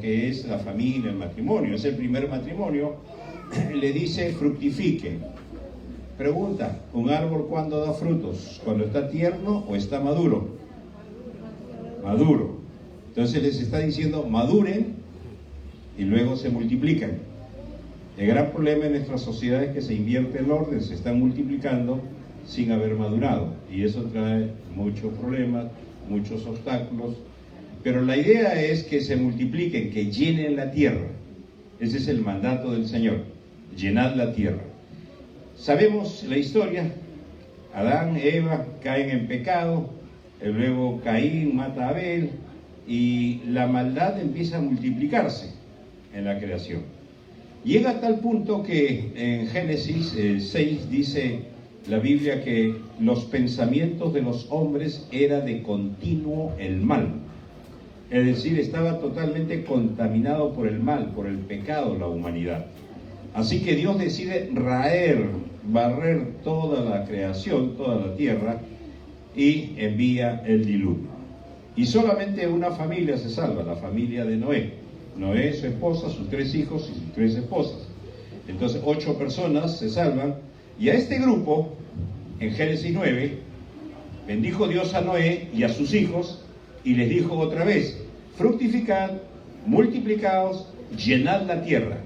que es la familia, el matrimonio, es el primer matrimonio, le dice fructifique. Pregunta, ¿un árbol cuándo da frutos? ¿Cuando está tierno o está maduro? Maduro. Entonces les está diciendo maduren y luego se multiplican. El gran problema en nuestra sociedad es que se invierte el orden, se están multiplicando sin haber madurado, y eso trae muchos problemas, muchos obstáculos. Pero la idea es que se multipliquen, que llenen la tierra. Ese es el mandato del Señor, llenad la tierra. Sabemos la historia, Adán, Eva caen en pecado, luego Caín mata a Abel, y la maldad empieza a multiplicarse en la creación. Llega a tal punto que en Génesis 6 dice la Biblia que los pensamientos de los hombres era de continuo el mal. Es decir, estaba totalmente contaminado por el mal, por el pecado, la humanidad. Así que Dios decide barrer toda la creación, toda la tierra, y envía el diluvio. Y solamente una familia se salva, la familia de Noé. Noé, su esposa, sus 3 hijos y sus 3 esposas. Entonces 8 personas se salvan, y a este grupo, en Génesis 9, bendijo Dios a Noé y a sus hijos, y les dijo otra vez, fructificad, multiplicaos, llenad la tierra.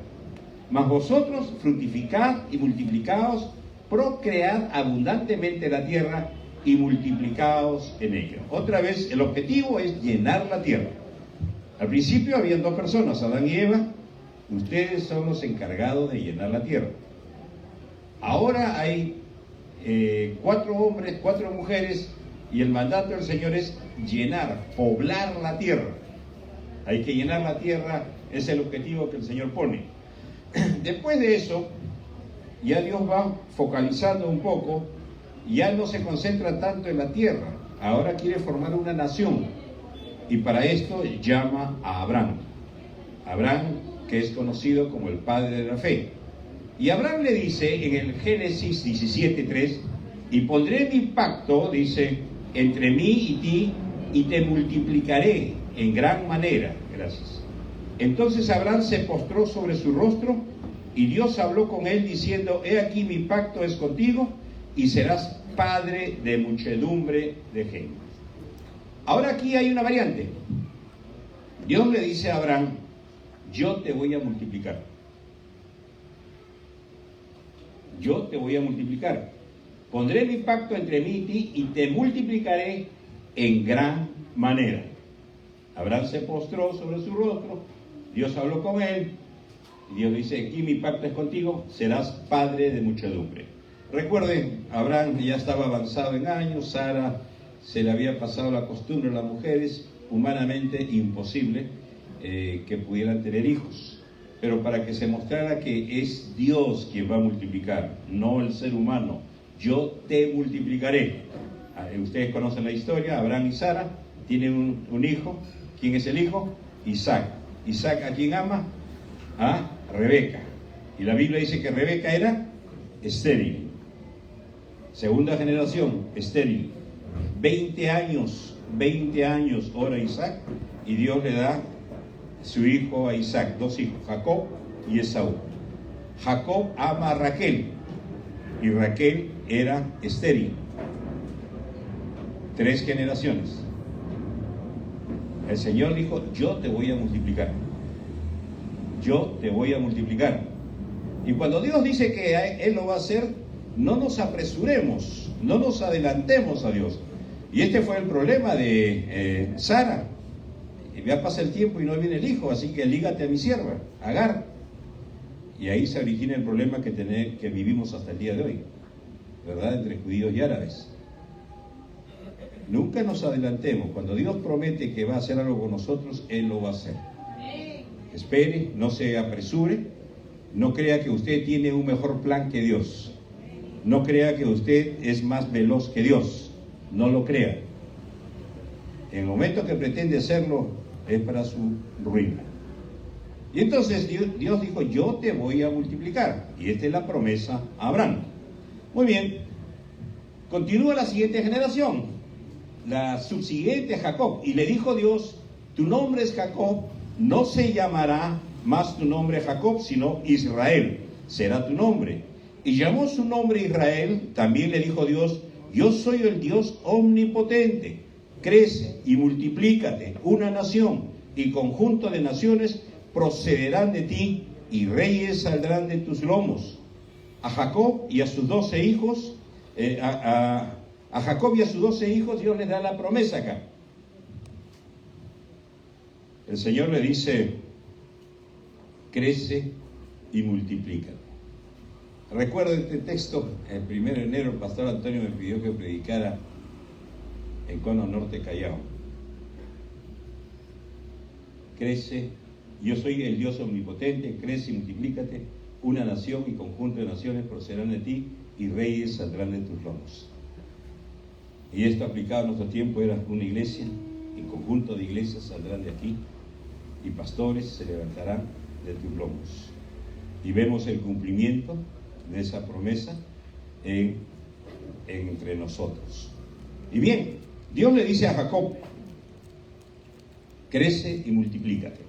Mas vosotros fructificad y multiplicaos, procread abundantemente la tierra y multiplicaos en ella. Otra vez, el objetivo es llenar la tierra. Al principio habían 2 personas, Adán y Eva. Ustedes son los encargados de llenar la tierra. Ahora hay 4 hombres, 4 mujeres, y el mandato del Señor es llenar, poblar la tierra. Hay que llenar la tierra, es el objetivo que el Señor pone. Después de eso, ya Dios va focalizando un poco, ya no se concentra tanto en la tierra, ahora quiere formar una nación, y para esto llama a Abraham. Abraham, que es conocido como el padre de la fe. Y Abraham le dice en el Génesis 17:3, y pondré mi pacto, dice, entre mí y ti, y te multiplicaré en gran manera. Gracias. Entonces Abraham se postró sobre su rostro, y Dios habló con él diciendo, he aquí mi pacto es contigo, y serás padre de muchedumbre de gente. Ahora aquí hay una variante. Dios le dice a Abraham, yo te voy a multiplicar. Yo te voy a multiplicar. Pondré mi pacto entre mí y ti y te multiplicaré en gran manera. Abraham se postró sobre su rostro, Dios habló con él, y Dios dice, aquí mi pacto es contigo, serás padre de muchedumbre. Recuerden, Abraham ya estaba avanzado en años, Sara se le había pasado la costumbre a las mujeres, humanamente imposible que pudieran tener hijos. Pero para que se mostrara que es Dios quien va a multiplicar, no el ser humano, yo te multiplicaré. Ustedes conocen la historia, Abraham y Sara tienen un hijo. ¿Quién es el hijo? Isaac. Isaac, ¿a quién ama? A Rebeca. Y la Biblia dice que Rebeca era estéril. Segunda generación, estéril. 20 años ora Isaac, y Dios le da su hijo a Isaac, 2 hijos, Jacob y Esaú. Jacob ama a Raquel, y Raquel era estéril. 3 generaciones. El Señor dijo, yo te voy a multiplicar. Yo te voy a multiplicar. Y cuando Dios dice que Él lo va a hacer, no nos apresuremos, no nos adelantemos a Dios. Y este fue el problema de Sara. Ya pasa el tiempo y no viene el hijo, así que lígate a mi sierva, Agar. Y ahí se origina el problema que vivimos hasta el día de hoy, ¿verdad? Entre judíos y árabes. Nunca nos adelantemos. Cuando Dios promete que va a hacer algo con nosotros, Él lo va a hacer. Espere, no se apresure, no crea que usted tiene un mejor plan que Dios. No crea que usted es más veloz que Dios. No lo crea. En el momento que pretende hacerlo, es para su ruina. Y entonces Dios dijo, yo te voy a multiplicar. Y esta es la promesa a Abraham. Muy bien. Continúa la siguiente generación, la subsiguiente, Jacob. Y le dijo Dios, tu nombre es Jacob, no se llamará más tu nombre Jacob, sino Israel, será tu nombre. Y llamó su nombre Israel. También le dijo Dios: yo soy el Dios omnipotente, crece y multiplícate, una nación y conjunto de naciones procederán de ti, y reyes saldrán de tus lomos. A Jacob y a sus 12 hijos, a Jacob y a sus 12 hijos Dios les da la promesa acá. El Señor le dice: crece y multiplícate. Recuerdo este texto. El 1 de enero el pastor Antonio me pidió que predicara en Cono Norte, Callao. Crece, yo soy el Dios omnipotente, crece y multiplícate, una nación y conjunto de naciones procederán de ti, y reyes saldrán de tus lomos. Y esto aplicado a nuestro tiempo era una iglesia, y conjunto de iglesias saldrán de aquí, y pastores se levantarán de tus lomos. Y vemos el cumplimiento de esa promesa entre nosotros. Y bien, Dios le dice a Jacob: crece y multiplícate.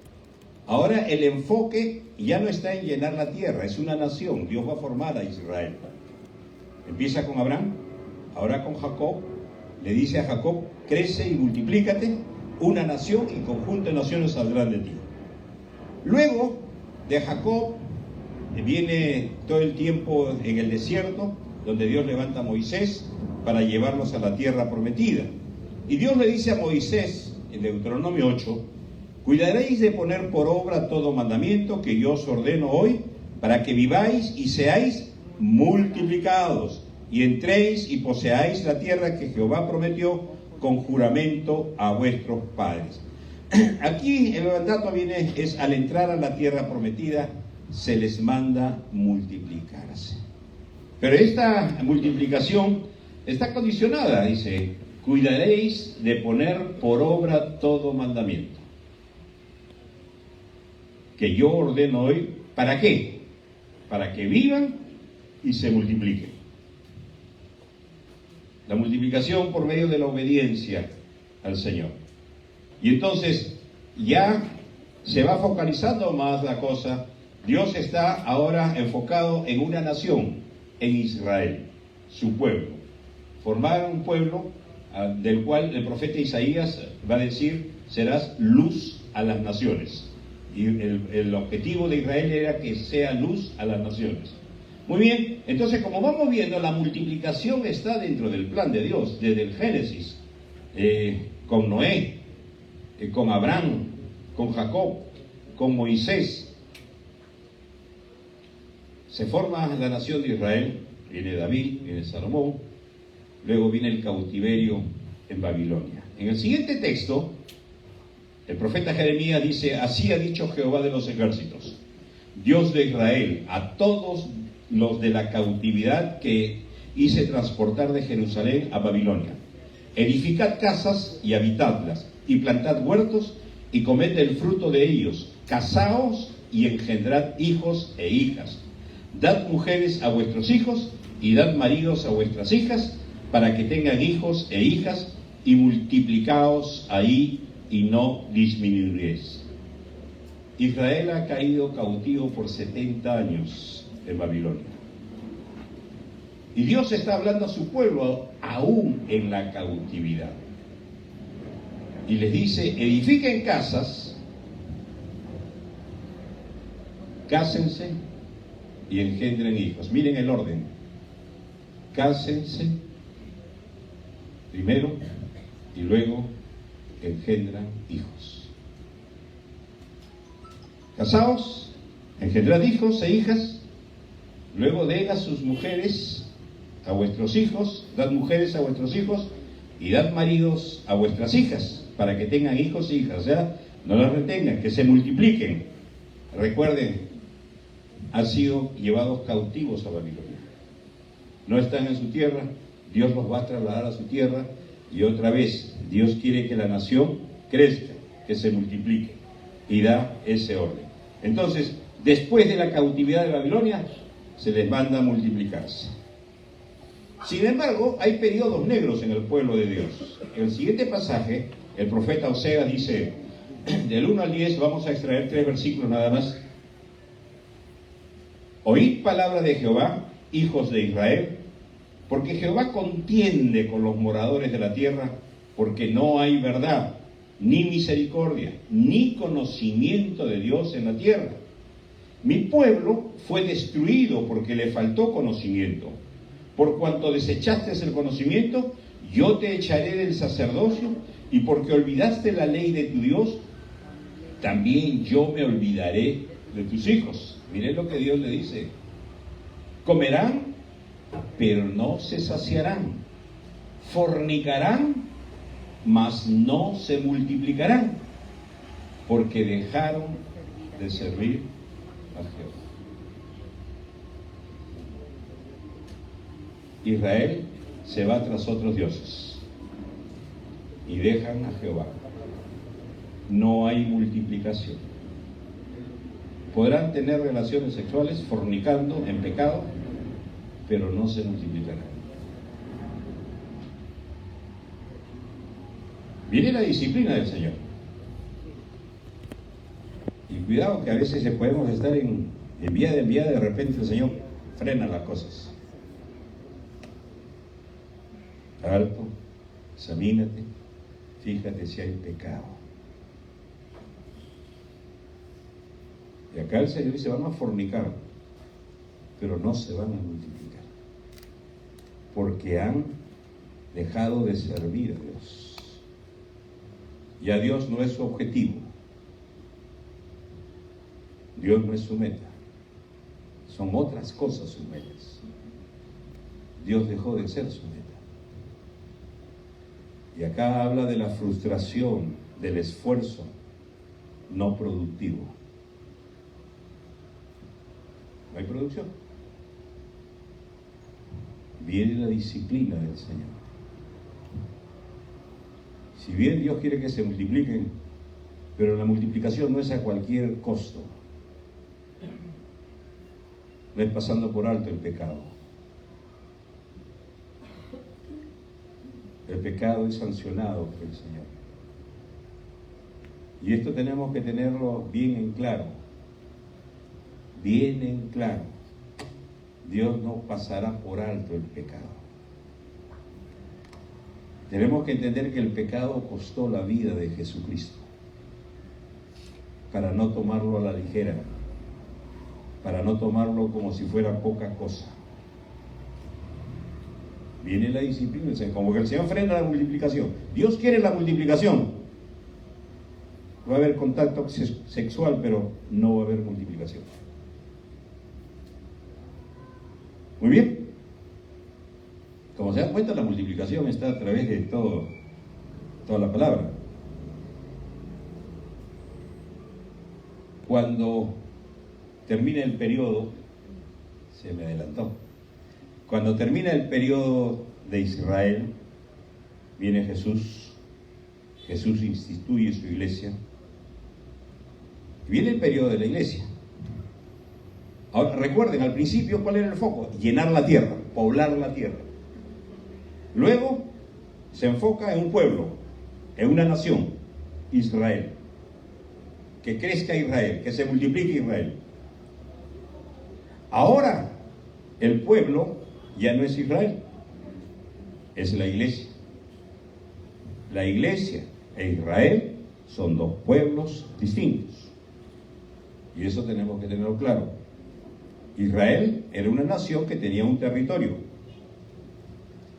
Ahora el enfoque ya no está en llenar la tierra, es una nación. Dios va a formar a Israel. Empieza con Abraham, ahora con Jacob. Le dice a Jacob: crece y multiplícate, una nación y conjunto de naciones saldrán de ti. Luego de Jacob viene todo el tiempo en el desierto, donde Dios levanta a Moisés para llevarlos a la tierra prometida. Y Dios le dice a Moisés, en Deuteronomio 8: cuidaréis de poner por obra todo mandamiento que yo os ordeno hoy, para que viváis y seáis multiplicados, y entréis y poseáis la tierra que Jehová prometió con juramento a vuestros padres. Aquí el mandato viene, es al entrar a la tierra prometida, se les manda multiplicarse. Pero esta multiplicación está condicionada, dice: cuidaréis de poner por obra todo mandamiento que yo ordeno hoy. ¿Para qué? Para que vivan y se multipliquen. La multiplicación por medio de la obediencia al Señor. Y entonces ya se va focalizando más la cosa. Dios está ahora enfocado en una nación, en Israel, su pueblo. Formar un pueblo del cual el profeta Isaías va a decir: serás luz a las naciones. Y el objetivo de Israel era que sea luz a las naciones. Muy bien, entonces como vamos viendo, la multiplicación está dentro del plan de Dios, desde el Génesis, con Noé, con Abraham, con Jacob, con Moisés. Se forma la nación de Israel, viene David, viene Salomón, luego viene el cautiverio en Babilonia. En el siguiente texto, el profeta Jeremías dice: así ha dicho Jehová de los ejércitos, Dios de Israel, a todos los de la cautividad que hice transportar de Jerusalén a Babilonia: edificad casas y habitadlas, y plantad huertos y comed del fruto de ellos, casaos y engendrad hijos e hijas, dad mujeres a vuestros hijos y dad maridos a vuestras hijas, para que tengan hijos e hijas, y multiplicaos ahí y no disminuiréis. Israel ha caído cautivo por 70 años en Babilonia. Y Dios está hablando a su pueblo aún en la cautividad. Y les dice: edifiquen casas, cásense y engendren hijos. Miren el orden: cásense primero y luego engendran hijos. Casaos, engendrad hijos e hijas, luego den a sus mujeres a vuestros hijos, dad mujeres a vuestros hijos y dad maridos a vuestras hijas, para que tengan hijos e hijas. O sea, no las retengan, que se multipliquen. Recuerden, han sido llevados cautivos a Babilonia. No están en su tierra, Dios los va a trasladar a su tierra, y otra vez Dios quiere que la nación crezca, que se multiplique, y da ese orden. Entonces, después de la cautividad de Babilonia, se les manda a multiplicarse. Sin embargo, hay periodos negros en el pueblo de Dios. En el siguiente pasaje, el profeta Oseas dice: del 1 al 10, vamos a extraer 3 versículos nada más. Oíd palabra de Jehová, hijos de Israel, porque Jehová contiende con los moradores de la tierra, porque no hay verdad, ni misericordia, ni conocimiento de Dios en la tierra. Mi pueblo fue destruido porque le faltó conocimiento. Por cuanto desechaste el conocimiento, yo te echaré del sacerdocio, y porque olvidaste la ley de tu Dios, también yo me olvidaré de tus hijos. Miren lo que Dios le dice. Comerán, pero no se saciarán. Fornicarán, mas no se multiplicarán, porque dejaron de servir a Jehová. Israel se va tras otros dioses y dejan a Jehová. No hay multiplicación. Podrán tener relaciones sexuales fornicando en pecado, pero no se multiplicarán. Viene la disciplina del Señor. Y cuidado que a veces podemos estar en vía de repente el Señor frena las cosas. Alto, examínate, fíjate si hay pecado. Y acá el Señor dice, van a fornicar, pero no se van a multiplicar, porque han dejado de servir a Dios. Ya Dios no es su objetivo. Dios no es su meta. Son otras cosas sus metas. Dios dejó de ser su meta. Y acá habla de la frustración, del esfuerzo no productivo. No hay producción. Viene la disciplina del Señor. Si bien Dios quiere que se multipliquen, pero la multiplicación no es a cualquier costo. No es pasando por alto el pecado. El pecado es sancionado por el Señor. Y esto tenemos que tenerlo bien en claro. Bien en claro. Dios no pasará por alto el pecado. Tenemos que entender que el pecado costó la vida de Jesucristo, para no tomarlo a la ligera, para no tomarlo como si fuera poca cosa. Viene la disciplina, como que el Señor frena la multiplicación. Dios quiere la multiplicación. Va a haber contacto sexual, pero no va a haber multiplicación. Muy bien. Como se dan cuenta, la multiplicación está a través de toda la palabra. Cuando termina el periodo, se me adelantó. Cuando termina el periodo de Israel, viene Jesús. Jesús instituye su iglesia. Viene el periodo de la iglesia. Ahora, recuerden, al principio, ¿cuál era el foco? Llenar la tierra, poblar la tierra. Luego, se enfoca en un pueblo, en una nación, Israel. Que crezca Israel, que se multiplique Israel. Ahora, el pueblo ya no es Israel, es la iglesia. La iglesia e Israel son dos pueblos distintos. Y eso tenemos que tenerlo claro. Israel era una nación que tenía un territorio.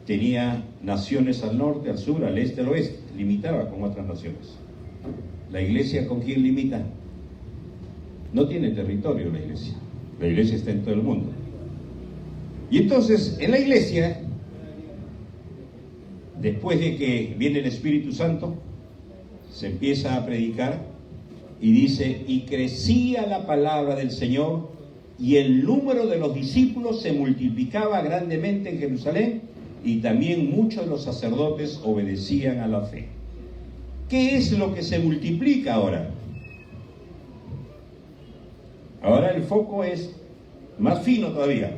Tenía naciones al norte, al sur, al este, al oeste. Limitaba con otras naciones. ¿La iglesia con quién limita? No tiene territorio la iglesia. La iglesia está en todo el mundo. Y entonces, en la iglesia, después de que viene el Espíritu Santo, se empieza a predicar y dice, y crecía la palabra del Señor, y el número de los discípulos se multiplicaba grandemente en Jerusalén, y también muchos de los sacerdotes obedecían a la fe. ¿Qué es lo que se multiplica ahora? Ahora el foco es más fino todavía.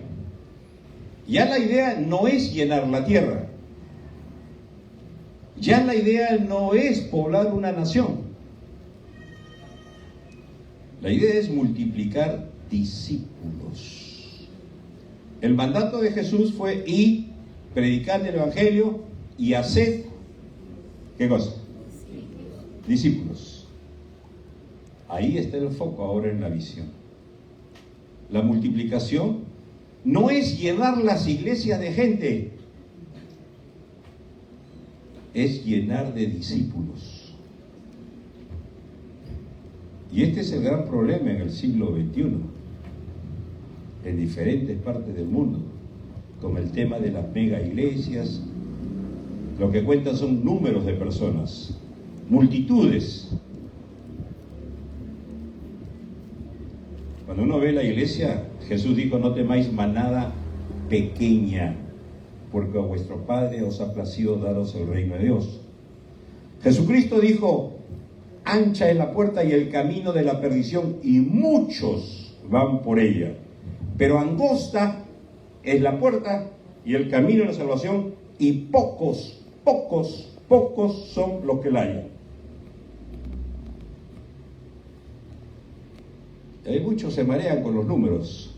Ya la idea no es llenar la tierra. Ya la idea no es poblar una nación. La idea es multiplicar discípulos. El mandato de Jesús fue ir, predicar el Evangelio y hacer, ¿qué cosa? Discípulos. Ahí está el foco ahora en la visión. La multiplicación no es llenar las iglesias de gente, es llenar de discípulos. Y este es el gran problema en el siglo XXI, en diferentes partes del mundo, con el tema de las mega iglesias. Lo que cuentan son números de personas, multitudes. Cuando uno ve la iglesia, Jesús dijo: no temáis manada pequeña, porque a vuestro Padre os ha placido daros el reino de Dios. Jesucristo dijo: ancha es la puerta y el camino de la perdición, y muchos van por ella. Pero angosta es la puerta y el camino de la salvación, y pocos son los que la hallan. Hay muchos se marean con los números,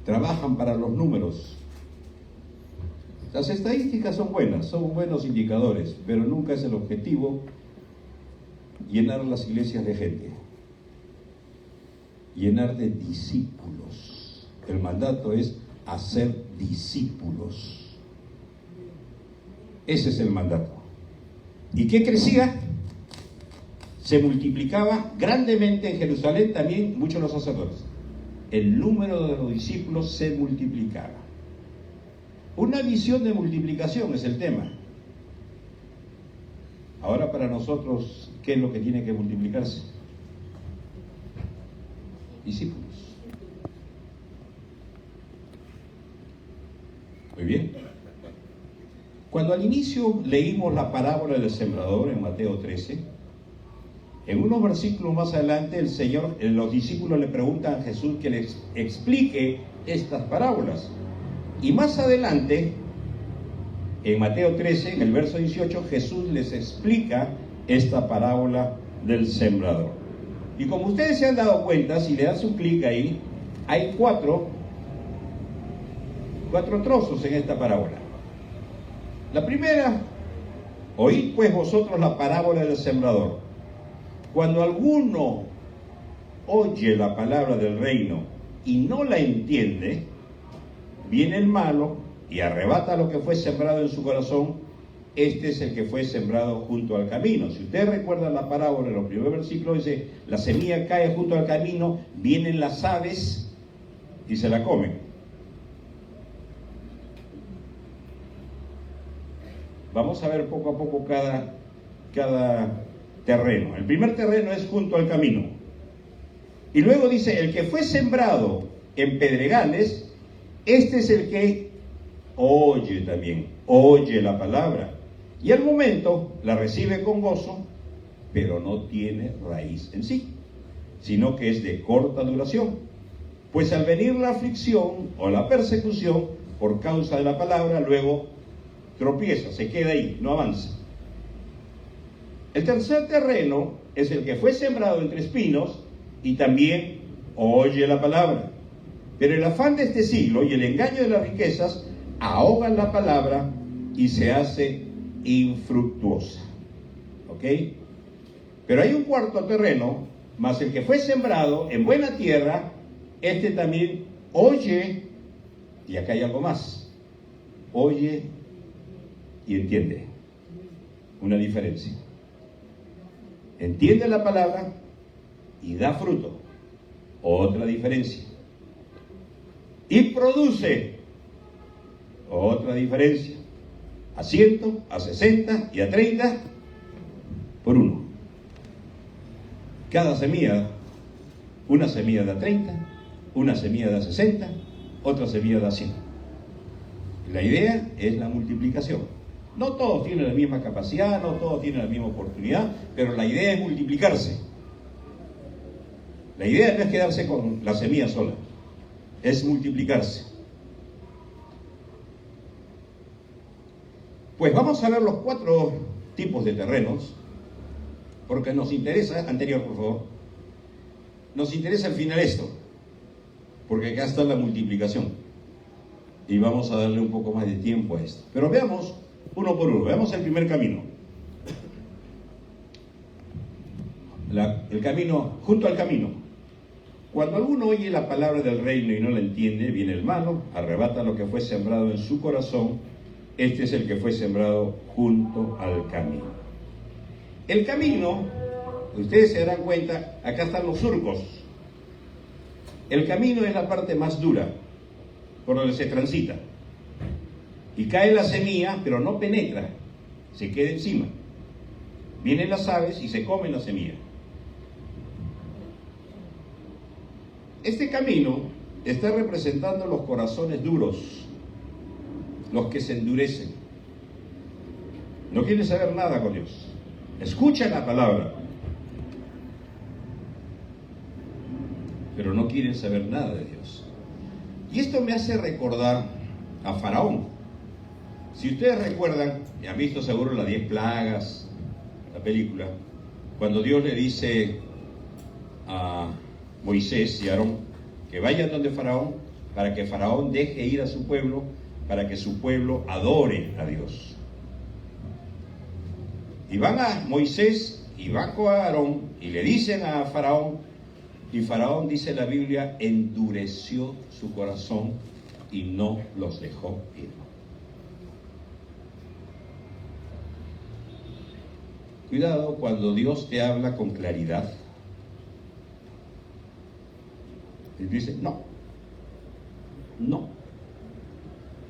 trabajan para los números. Las estadísticas son buenas, son buenos indicadores, pero nunca es el objetivo llenar las iglesias de gente, llenar de discípulos. El mandato es hacer discípulos. Ese es el mandato. ¿Y qué crecía? Se multiplicaba grandemente en Jerusalén también muchos los sacerdotes. El número de los discípulos se multiplicaba. Una visión de multiplicación es el tema. Ahora para nosotros, ¿qué es lo que tiene que multiplicarse? Discípulos. Muy bien. Cuando al inicio leímos la parábola del sembrador en Mateo 13, en unos versículos más adelante el Señor, los discípulos le preguntan a Jesús que les explique estas parábolas. Y más adelante, en Mateo 13, en el verso 18, Jesús les explica esta parábola del sembrador. Y como ustedes se han dado cuenta, si le das un clic ahí, hay cuatro trozos en esta parábola. La primera: oíd pues vosotros la parábola del sembrador. Cuando alguno oye la palabra del reino y no la entiende, viene el malo y arrebata lo que fue sembrado en su corazón. Este es el que fue sembrado junto al camino. Si ustedes recuerdan la parábola en los primeros versículos, dice: la semilla cae junto al camino, vienen las aves y se la comen. Vamos a ver poco a poco cada terreno. El primer terreno es junto al camino. Y luego dice: el que fue sembrado en pedregales, este es el que oye también, oye la palabra. Y al momento la recibe con gozo, pero no tiene raíz en sí, sino que es de corta duración. Pues al venir la aflicción o la persecución por causa de la palabra, luego tropieza, se queda ahí, no avanza. El tercer terreno es el que fue sembrado entre espinos y también oye la palabra. Pero el afán de este siglo y el engaño de las riquezas ahogan la palabra y se hace infructuosa. ¿Ok? Pero hay un cuarto terreno, más el que fue sembrado en buena tierra, este también oye, y acá hay algo más, oye y entiende. Una diferencia. Entiende la palabra y da fruto. Otra diferencia. Y produce. Otra diferencia. A 100, a 60 y a 30 por uno. Cada semilla, una semilla da 30, una semilla da 60, otra semilla da 100. La idea es la multiplicación. No todos tienen la misma capacidad, no todos tienen la misma oportunidad, pero la idea es multiplicarse. La idea no es quedarse con la semilla sola, es multiplicarse. Pues vamos a ver los 4 tipos de terrenos, porque nos interesa, anterior por favor, nos interesa al final esto, porque acá está la multiplicación. Y vamos a darle un poco más de tiempo a esto. Pero veamos uno por uno. Veamos el primer camino. El camino, junto al camino. Cuando alguno oye la palabra del reino y no la entiende, viene el malo, arrebata lo que fue sembrado en su corazón. Este es el que fue sembrado junto al camino. El camino, ustedes se darán cuenta, acá están los surcos. El camino es la parte más dura, por donde se transita. Y cae la semilla, pero no penetra, se queda encima. Vienen las aves y se comen la semilla. Este camino está representando los corazones duros, los que se endurecen. No quieren saber nada con Dios. Escuchan la palabra, pero no quieren saber nada de Dios. Y esto me hace recordar a Faraón. Si ustedes recuerdan, y han visto seguro las 10 plagas, la película, cuando Dios le dice a Moisés y Aarón que vayan donde Faraón, para que Faraón deje ir a su pueblo, para que su pueblo adore a Dios. Y van a Moisés y van con Aarón y le dicen a Faraón, y Faraón, dice la Biblia, endureció su corazón y no los dejó ir. Cuidado cuando Dios te habla con claridad. Y dice, no.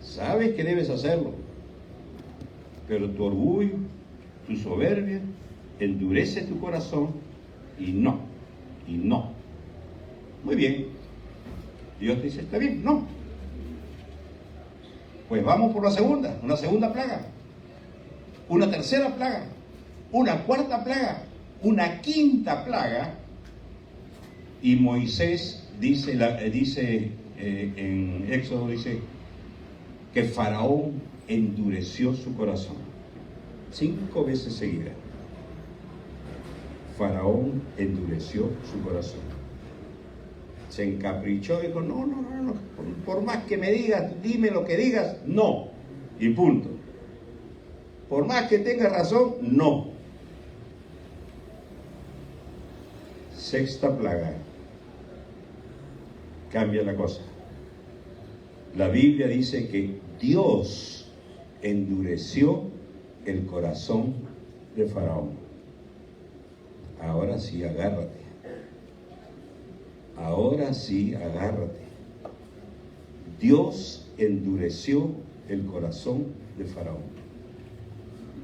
Sabes que debes hacerlo, pero tu orgullo, tu soberbia, endurece tu corazón y no. Muy bien. Dios dice, está bien, no. Pues vamos por una segunda plaga, una tercera plaga, una cuarta plaga, una quinta plaga. Y Moisés dice en Éxodo, dice que Faraón endureció su corazón 5 veces seguidas. Faraón endureció su corazón. Se encaprichó y dijo, no, por más que me digas, dime lo que digas, no, y punto. Por más que tengas razón, no. Sexta plaga. Cambia la cosa. La Biblia dice que Dios endureció el corazón de Faraón. Ahora sí, agárrate. Ahora sí, agárrate. Dios endureció el corazón de Faraón.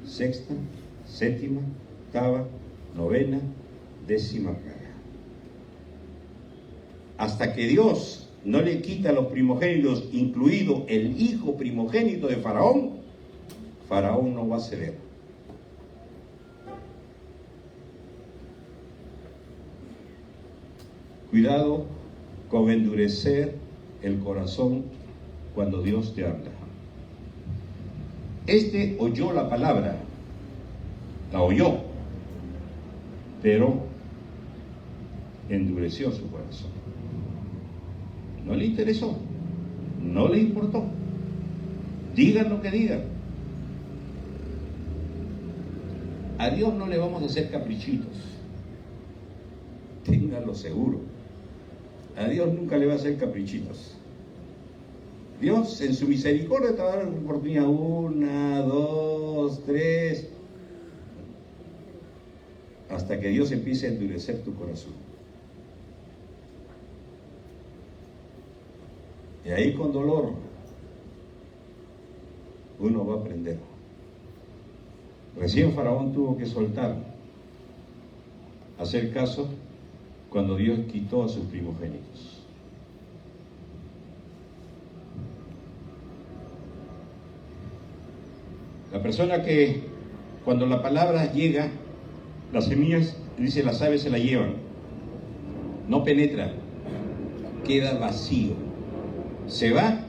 Sexta, séptima, octava, novena, 10ª plaga. Hasta que Dios no le quita los primogénitos, incluido el hijo primogénito de Faraón, Faraón no va a ceder. Cuidado con endurecer el corazón cuando Dios te habla. Este oyó la palabra, la oyó, pero endureció su corazón. No le interesó, no le importó. Digan lo que digan. A Dios no le vamos a hacer caprichitos. Ténganlo seguro. A Dios nunca le va a hacer caprichitos. Dios en su misericordia te va a dar una oportunidad, 1, 2, 3, hasta que Dios empiece a endurecer tu corazón. Y ahí con dolor uno va a aprender. Recién Faraón tuvo que soltar, hacer caso cuando Dios quitó a sus primogénitos. La persona que cuando la palabra llega, las semillas, dice, las aves se la llevan, no penetra, queda vacío. Se va,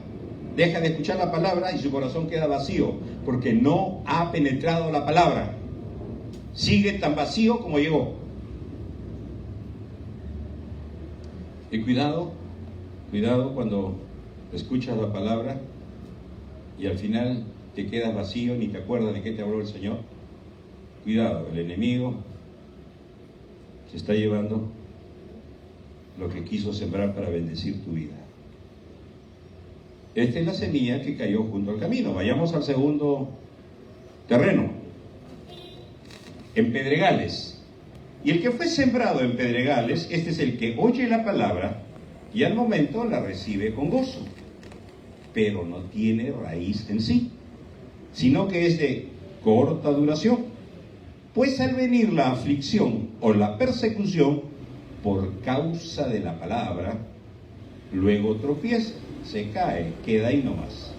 deja de escuchar la palabra y su corazón queda vacío, porque no ha penetrado la palabra. Sigue tan vacío como llegó. Y cuidado cuando escuchas la palabra y al final te quedas vacío, ni te acuerdas de qué te habló el Señor. Cuidado, el enemigo se está llevando lo que quiso sembrar para bendecir tu vida. Esta es la semilla que cayó junto al camino. Vayamos al segundo terreno, en pedregales. Y el que fue sembrado en pedregales, este es el que oye la palabra y al momento la recibe con gozo, pero no tiene raíz en sí, sino que es de corta duración. Pues al venir la aflicción o la persecución por causa de la palabra, luego tropieza, se cae, queda ahí nomás.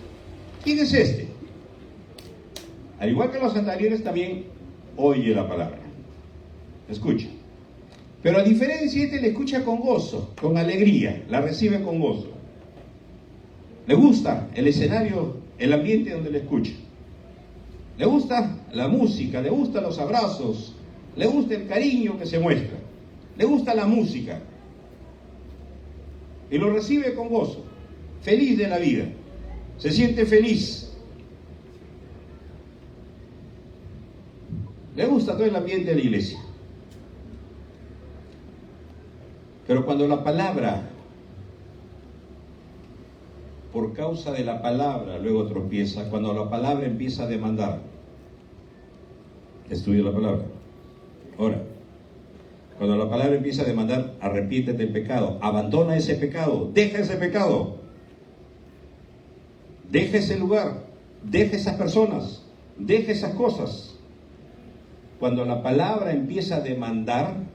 ¿Quién es este? Al igual que los anteriores, también oye la palabra, escucha. Pero a diferencia, este le escucha con gozo, con alegría, la recibe con gozo. Le gusta el escenario, el ambiente donde le escucha. Le gusta la música, le gustan los abrazos, le gusta el cariño que se muestra, le gusta la música. Y lo recibe con gozo, feliz de la vida, se siente feliz. Le gusta todo el ambiente de la iglesia. Pero cuando la palabra, por causa de la palabra, luego tropieza, cuando la palabra empieza a demandar, estudia la palabra. Ahora, cuando la palabra empieza a demandar, arrepiéntete del pecado, abandona ese pecado, deja ese pecado, deja ese lugar, deja esas personas, deja esas cosas. Cuando la palabra empieza a demandar,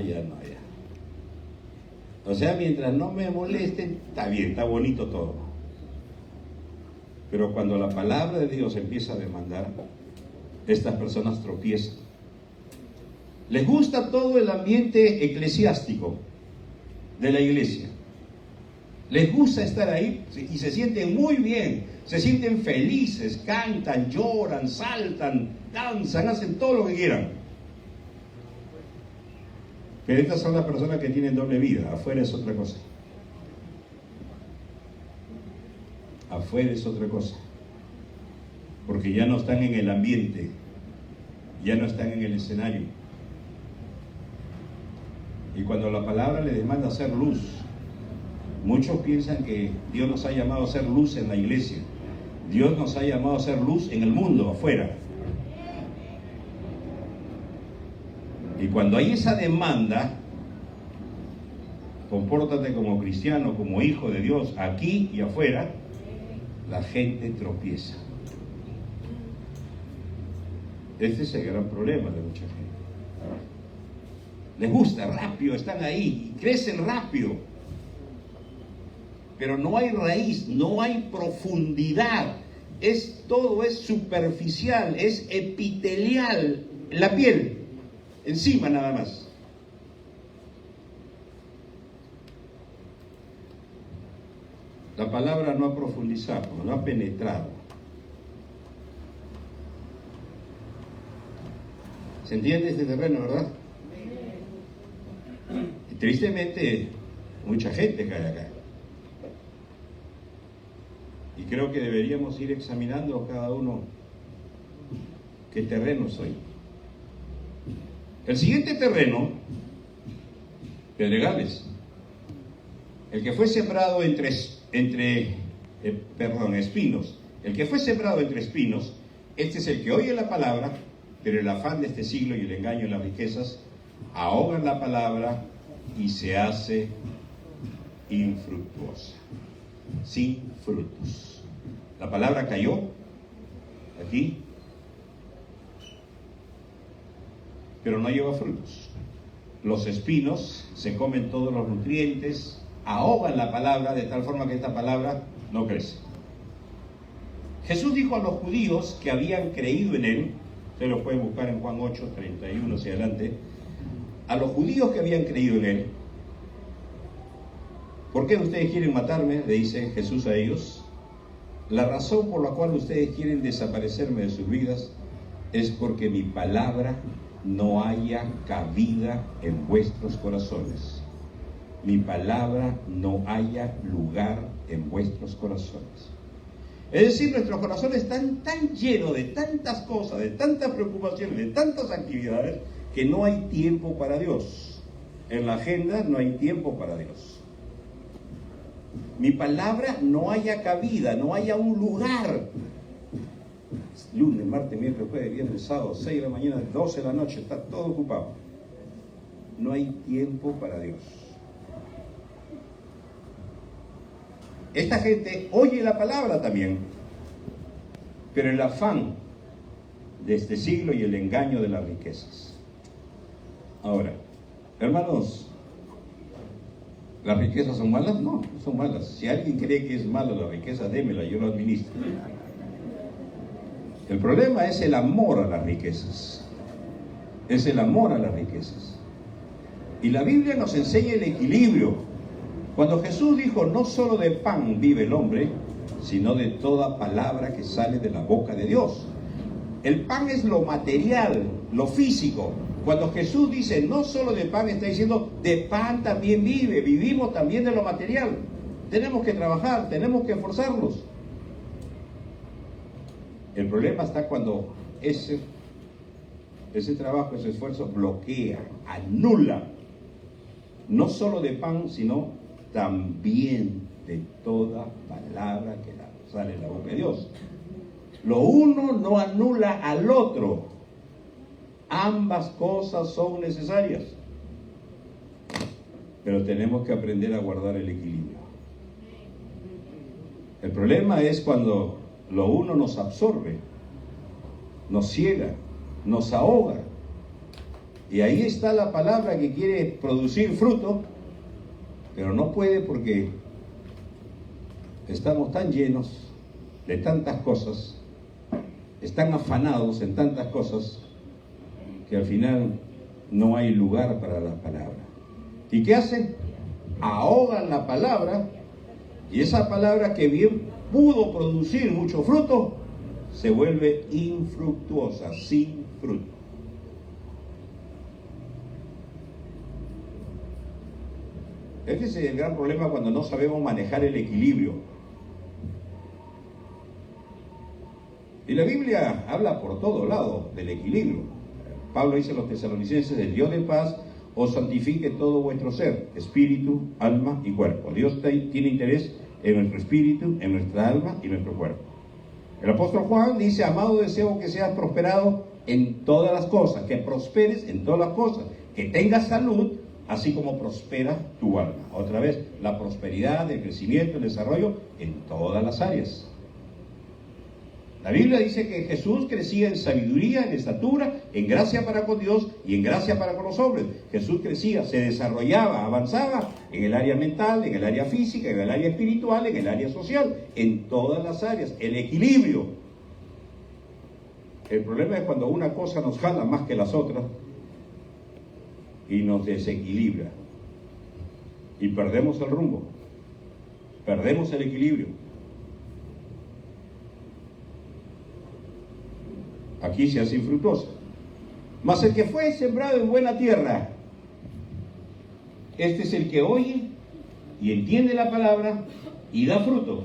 ya. O sea, mientras no me molesten, está bien, está bonito todo. Pero cuando la palabra de Dios empieza a demandar, estas personas tropiezan. Les gusta todo el ambiente eclesiástico de la iglesia. Les gusta estar ahí y se sienten muy bien, se sienten felices, cantan, lloran, saltan, danzan, hacen todo lo que quieran. Pero estas son las personas que tienen doble vida. Afuera es otra cosa. Afuera es otra cosa. Porque ya no están en el ambiente, ya no están en el escenario. Y cuando la palabra le demanda ser luz, muchos piensan que Dios nos ha llamado a ser luz en la iglesia. Dios nos ha llamado a ser luz en el mundo, afuera. Y cuando hay esa demanda, compórtate como cristiano, como hijo de Dios, aquí y afuera, la gente tropieza. Este es el gran problema de mucha gente. Les gusta rápido, están ahí, crecen rápido. Pero no hay raíz, no hay profundidad. Todo es superficial, es epitelial, la piel. Encima nada más. La palabra no ha profundizado, no ha penetrado. ¿Se entiende este terreno, verdad? Y tristemente, mucha gente cae acá. Y creo que deberíamos ir examinando cada uno qué terreno soy. El siguiente terreno, pedregales. El que fue sembrado espinos. El que fue sembrado entre espinos, este es el que oye la palabra, pero el afán de este siglo y el engaño y las riquezas ahogan la palabra y se hace infructuosa, sin frutos. La palabra cayó aquí, pero no lleva frutos. Los espinos se comen todos los nutrientes, ahogan la palabra de tal forma que esta palabra no crece. Jesús dijo a los judíos que habían creído en él, ustedes lo pueden buscar en Juan 8, 31 hacia adelante, a los judíos que habían creído en él: ¿por qué ustedes quieren matarme?, le dice Jesús a ellos. La razón por la cual ustedes quieren desaparecerme de sus vidas es porque mi palabra no haya cabida en vuestros corazones. Mi palabra no haya lugar en vuestros corazones. Es decir, nuestros corazones están tan llenos de tantas cosas, de tantas preocupaciones, de tantas actividades, que no hay tiempo para Dios. En la agenda no hay tiempo para Dios. Mi palabra no haya cabida, no haya un lugar. Lunes, martes, miércoles, jueves, viernes, sábado, 6 de la mañana, 12 de la noche, está todo ocupado. No hay tiempo para Dios. Esta gente oye la palabra también, pero el afán de este siglo y el engaño de las riquezas. Ahora, hermanos, ¿las riquezas son malas? No, no son malas. Si alguien cree que es malo la riqueza, démela, yo lo administro. El problema es el amor a las riquezas. Es el amor a las riquezas. Y la Biblia nos enseña el equilibrio. Cuando Jesús dijo, no solo de pan vive el hombre, sino de toda palabra que sale de la boca de Dios. El pan es lo material, lo físico. Cuando Jesús dice, no solo de pan, está diciendo, de pan también vive, vivimos también de lo material. Tenemos que trabajar, tenemos que esforzarnos. El problema está cuando ese trabajo, ese esfuerzo bloquea, anula, no solo de pan, sino también de toda palabra que sale de la boca de Dios. Lo uno no anula al otro. Ambas cosas son necesarias. Pero tenemos que aprender a guardar el equilibrio. El problema es cuando lo uno nos absorbe, nos ciega, nos ahoga. Y ahí está la palabra que quiere producir fruto, pero no puede porque estamos tan llenos de tantas cosas, están afanados en tantas cosas, que al final no hay lugar para la palabra. ¿Y qué hacen? Ahogan la palabra, y esa palabra que bien pudo producir mucho fruto, se vuelve infructuosa, sin fruto. Ese es el gran problema cuando no sabemos manejar el equilibrio. Y la Biblia habla por todo lado del equilibrio. Pablo dice a los tesalonicenses, el Dios de paz os santifique todo vuestro ser, espíritu, alma y cuerpo. Dios tiene interés en nuestro espíritu, en nuestra alma y nuestro cuerpo. El apóstol Juan dice, amado, deseo que seas prosperado en todas las cosas, que prosperes en todas las cosas, que tengas salud, así como prospera tu alma. Otra vez, la prosperidad, el crecimiento, el desarrollo en todas las áreas. La Biblia dice que Jesús crecía en sabiduría, en estatura, en gracia para con Dios y en gracia para con los hombres. Jesús crecía, se desarrollaba, avanzaba en el área mental, en el área física, en el área espiritual, en el área social, en todas las áreas. El equilibrio. El problema es cuando una cosa nos jala más que las otras y nos desequilibra. Y perdemos el rumbo. Perdemos el equilibrio. Aquí se hace infructuosa. Mas el que fue sembrado en buena tierra, este es el que oye y entiende la palabra y da fruto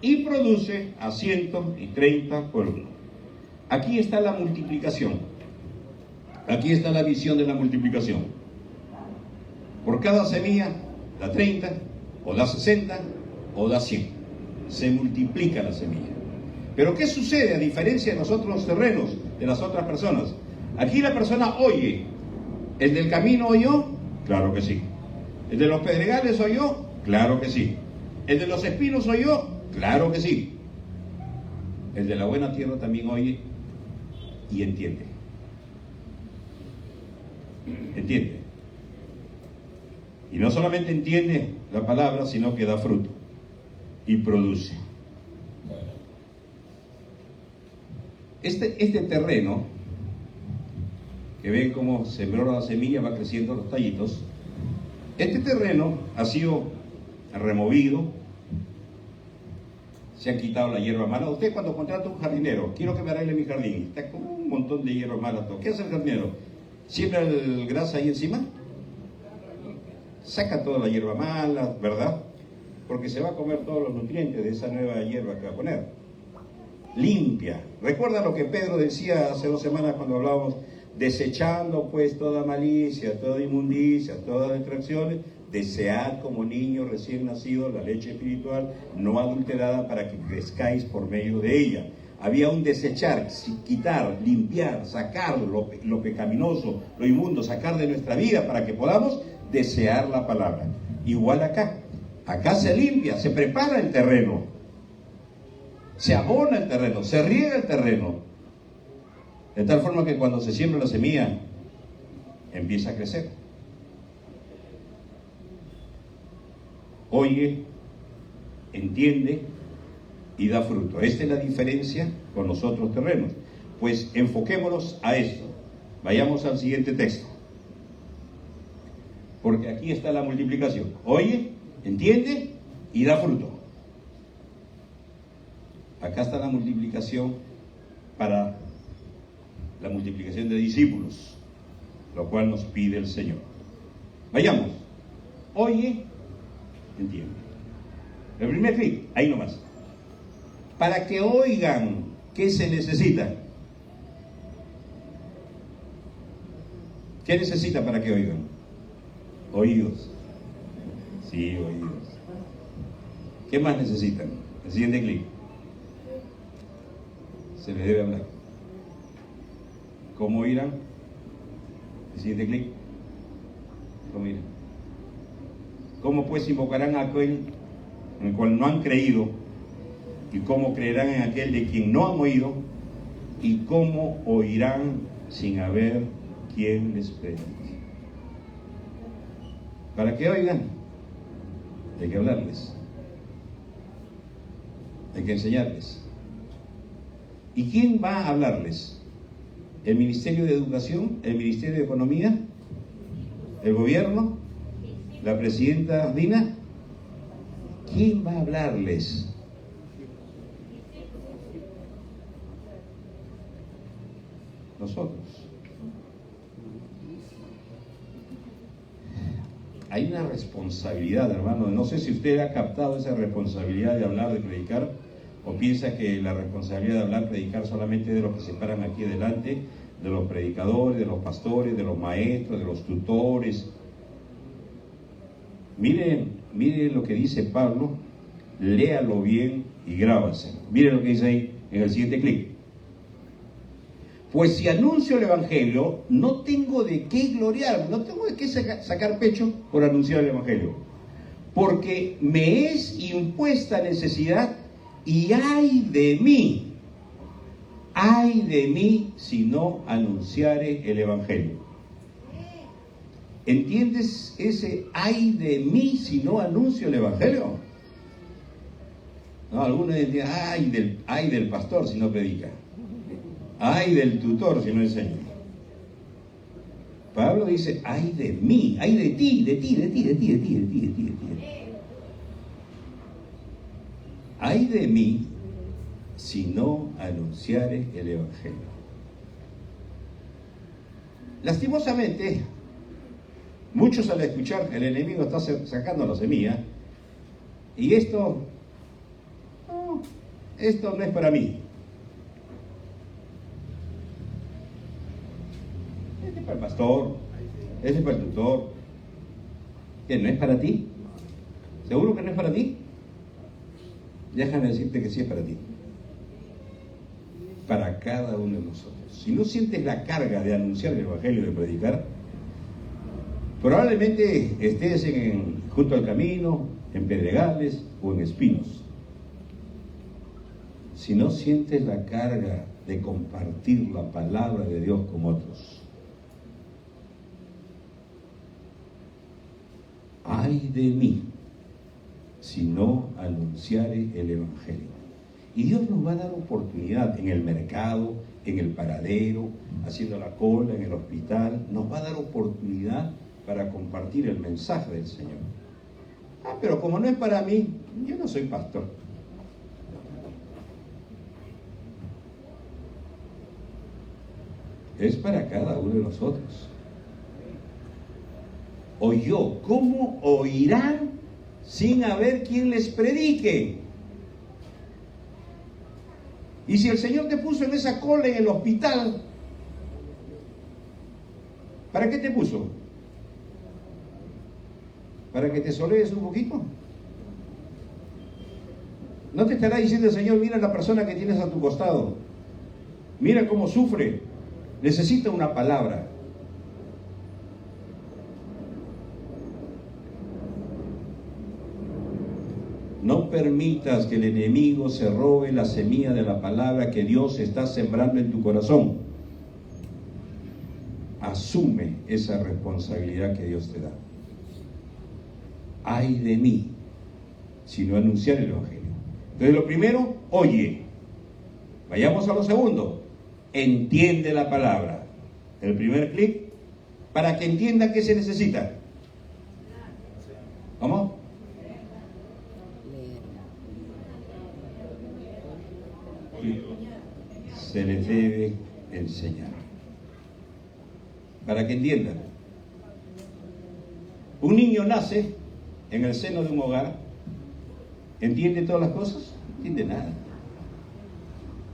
y produce a 130 por uno. Aquí está la multiplicación. Aquí está la visión de la multiplicación. Por cada semilla da 30, o da 60, o da 100. Se multiplica la semilla. Pero ¿qué sucede a diferencia de los otros terrenos, de las otras personas? Aquí la persona oye. ¿El del camino oyó? Claro que sí. ¿El de los pedregales oyó? Claro que sí. ¿El de los espinos oyó? Claro que sí. El de la buena tierra también oye y entiende. Entiende. Y no solamente entiende la palabra, sino que da fruto y produce. Este terreno, que ven cómo sembró la semilla, va creciendo los tallitos. Este terreno ha sido removido, se han quitado la hierba mala. Usted cuando contrata un jardinero, quiero que me arregle mi jardín, está con un montón de hierba mala. ¿Qué hace el jardinero? siembra el grasa ahí encima, saca toda la hierba mala, ¿verdad? Porque se va a comer todos los nutrientes de esa nueva hierba que va a poner. Limpia. ¿Recuerda lo que Pedro decía hace 2 semanas cuando hablábamos? Desechando pues toda malicia, toda inmundicia, todas distracciones, desead como niños recién nacidos la leche espiritual no adulterada para que crezcáis por medio de ella. Había un desechar, quitar, limpiar, sacar lo pecaminoso, lo inmundo, sacar de nuestra vida para que podamos desear la palabra. Igual acá. Acá se limpia, se prepara el terreno, se abona el terreno, se riega el terreno, de tal forma que cuando se siembra la semilla, empieza a crecer. Oye, entiende y da fruto. Esta es la diferencia con los otros terrenos. Pues enfoquémonos a esto. Vayamos al siguiente texto. Porque aquí está la multiplicación. Oye, entiende y da fruto. Acá está la multiplicación para la multiplicación de discípulos, lo cual nos pide el Señor. Vayamos. Oye, entiende. El primer clic, ahí nomás. Para que oigan, ¿qué se necesita? ¿Qué necesita para que oigan? Oídos. Sí, oídos. ¿Qué más necesitan? El siguiente clic. Se les debe hablar. ¿Cómo oirán? El siguiente clic. ¿Cómo irán? ¿Cómo pues invocarán a aquel en el cual no han creído? ¿Y cómo creerán en aquel de quien no han oído? ¿Y cómo oirán sin haber quien les predique? Para que oigan, hay que hablarles, hay que enseñarles. ¿Y quién va a hablarles? ¿El Ministerio de Educación? ¿El Ministerio de Economía? ¿El gobierno? ¿La presidenta Dina? ¿Quién va a hablarles? Nosotros. Hay una responsabilidad, hermano. No sé si usted ha captado esa responsabilidad de hablar, de predicar, o piensa que la responsabilidad de hablar, predicar solamente de los que se paran aquí adelante, de los predicadores, de los pastores, de los maestros, de los tutores. Miren lo que dice Pablo, léalo bien y grábase. Miren lo que dice ahí en el siguiente clic. Pues si anuncio el Evangelio, no tengo de qué gloriarme, no tengo de qué sacar pecho por anunciar el Evangelio. Porque me es impuesta necesidad y ay de mí si no anunciare el Evangelio. ¿Entiendes ese ay de mí si no anuncio el Evangelio? No, algunos dicen ay del pastor si no predica. Ay del tutor si no enseña. Pablo dice, ay de mí, ay de ti. Ay de mí si no anunciare el Evangelio. Lastimosamente, muchos al escuchar el enemigo está sacando la semilla y esto no es para mí. Este es para el pastor, este es para el tutor. ¿Qué, no es para ti? ¿Seguro que no es para ti? Déjame decirte que sí es para ti. Para cada uno de nosotros. Si no sientes la carga de anunciar el Evangelio, de predicar, probablemente estés junto al camino, en pedregales o en espinos. Si no sientes la carga de compartir la palabra de Dios con otros, ay de mí si no anunciare el Evangelio. Y Dios nos va a dar oportunidad en el mercado, en el paradero, haciendo la cola, en el hospital. Nos va a dar oportunidad para compartir el mensaje del Señor. Pero como no es para mí, yo no soy pastor. Es para cada uno de nosotros. oyó. ¿Cómo oirán sin haber quien les predique? Y si el Señor te puso en esa cola en el hospital, ¿para qué te puso? ¿Para que te solees un poquito? ¿No te estará diciendo el Señor, mira a la persona que tienes a tu costado, mira cómo sufre, necesita una palabra? No permitas que el enemigo se robe la semilla de la palabra que Dios está sembrando en tu corazón. Asume esa responsabilidad que Dios te da. Ay de mí, si no anunciar el Evangelio. Entonces lo primero, oye. Vayamos a lo segundo, entiende la palabra. El primer clic, para que entienda qué se necesita. ¿Cómo? Se les debe enseñar. Para que entiendan. Un niño nace en el seno de un hogar, ¿entiende todas las cosas? No entiende nada.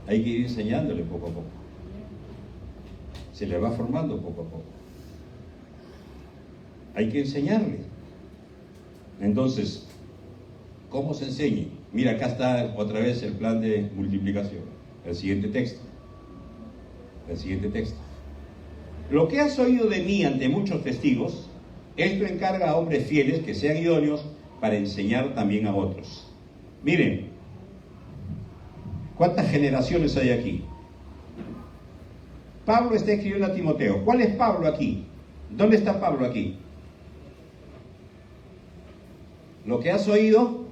Hay que ir enseñándole poco a poco. Se le va formando poco a poco. Hay que enseñarle. Entonces, ¿cómo se enseña? Mira, acá está otra vez el plan de multiplicación. El siguiente texto. El siguiente texto. Lo que has oído de mí ante muchos testigos, esto encarga a hombres fieles que sean idóneos para enseñar también a otros. Miren, ¿cuántas generaciones hay aquí? Pablo está escribiendo a Timoteo. ¿Cuál es Pablo aquí? ¿Dónde está Pablo aquí? Lo que has oído,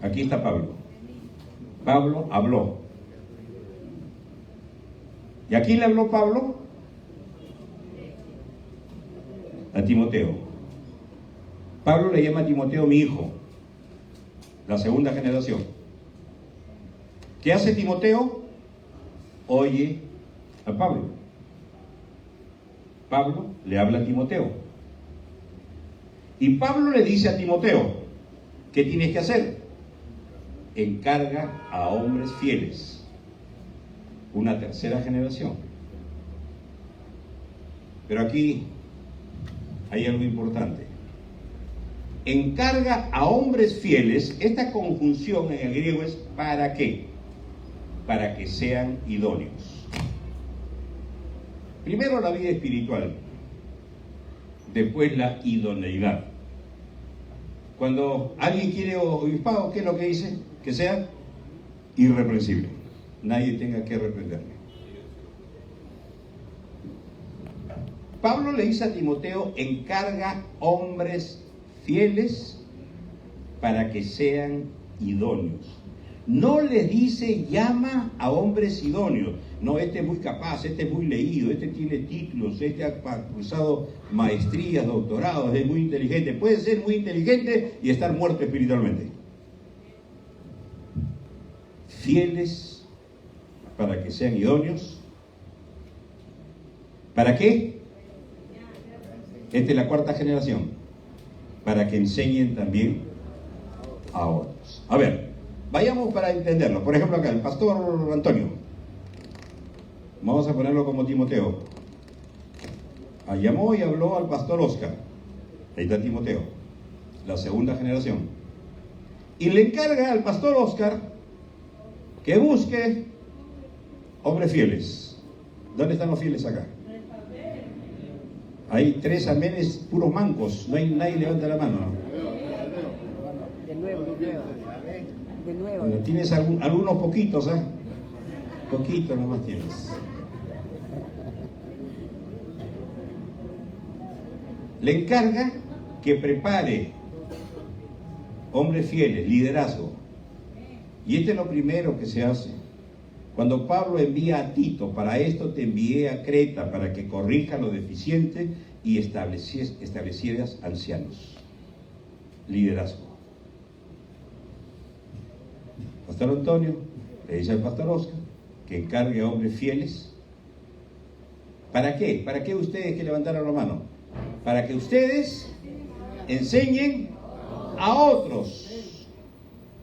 aquí está Pablo. Pablo habló. ¿Y a quién le habló Pablo? A Timoteo. Pablo le llama a Timoteo mi hijo, la segunda generación. ¿Qué hace Timoteo? Oye a Pablo. Pablo le habla a Timoteo. Y Pablo le dice a Timoteo, ¿qué tienes que hacer? Encarga a hombres fieles. Una tercera generación. Pero aquí hay algo importante. Encarga a hombres fieles. Esta conjunción en el griego es ¿para qué? Para que sean idóneos. Primero la vida espiritual, después la idoneidad. Cuando alguien quiere obispado, ¿qué es lo que dice? Que sea irreprensible. Nadie tenga que reprenderle. Pablo le dice a Timoteo, encarga hombres fieles para que sean idóneos. No les dice llama a hombres idóneos. No, este es muy capaz, este es muy leído, este tiene títulos, este ha cursado maestrías, doctorados, es muy inteligente. Puede ser muy inteligente y estar muerto espiritualmente. Fieles para que sean idóneos. ¿Para qué? Esta es la cuarta generación. Para que enseñen también a otros. A ver, vayamos para entenderlo. Por ejemplo acá, el pastor Antonio. Vamos a ponerlo como Timoteo. Llamó y habló al pastor Oscar. Ahí está Timoteo, la segunda generación. Y le encarga al pastor Oscar que busque hombres fieles. ¿Dónde están los fieles acá? Hay 3 amenes puros mancos. No hay nadie levanta la mano. De nuevo. Bueno, tienes algunos poquitos, ¿eh? Poquitos nomás tienes. Le encarga que prepare hombres fieles, liderazgo. Y este es lo primero que se hace. Cuando Pablo envía a Tito, para esto te envié a Creta, para que corrija lo deficiente y establecieras ancianos. Liderazgo. Pastor Antonio le dice al pastor Oscar que encargue a hombres fieles. ¿Para qué? ¿Para qué ustedes que levantaron la mano? para que ustedes enseñen a otros.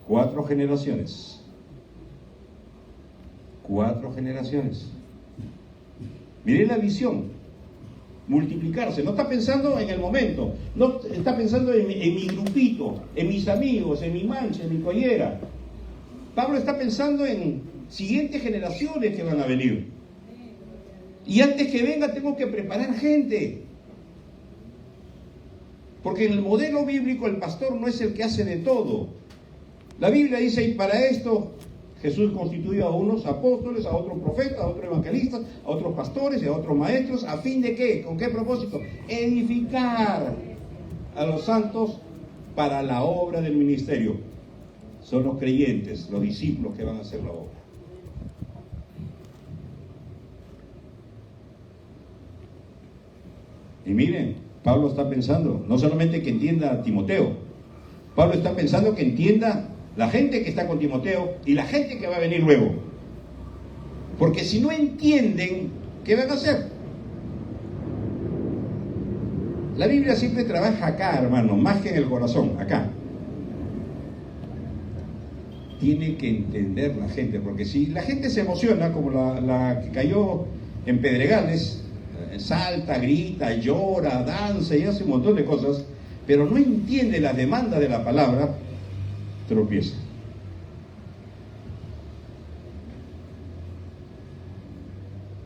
4 generaciones. 4 generaciones. Miren la visión. Multiplicarse. No está pensando en el momento. No está pensando en mi grupito, en mis amigos, en mi mancha, en mi collera. Pablo está pensando en siguientes generaciones que van a venir. Y antes que venga tengo que preparar gente. Porque en el modelo bíblico el pastor no es el que hace de todo. La Biblia dice, y para esto Jesús constituyó a unos apóstoles, a otros profetas, a otros evangelistas, a otros pastores y a otros maestros, ¿a fin de qué? ¿Con qué propósito? Edificar a los santos para la obra del ministerio. Son los creyentes, los discípulos que van a hacer la obra. Y miren, Pablo está pensando, no solamente que entienda a Timoteo, Pablo está pensando que entienda la gente que está con Timoteo y la gente que va a venir luego. Porque si no entienden, ¿qué van a hacer? La Biblia siempre trabaja acá, hermano, más que en el corazón, acá. Tiene que entender la gente, porque si la gente se emociona, como la que cayó en Pedregales, salta, grita, llora, danza y hace un montón de cosas, pero no entiende la demanda de la palabra, tropieza.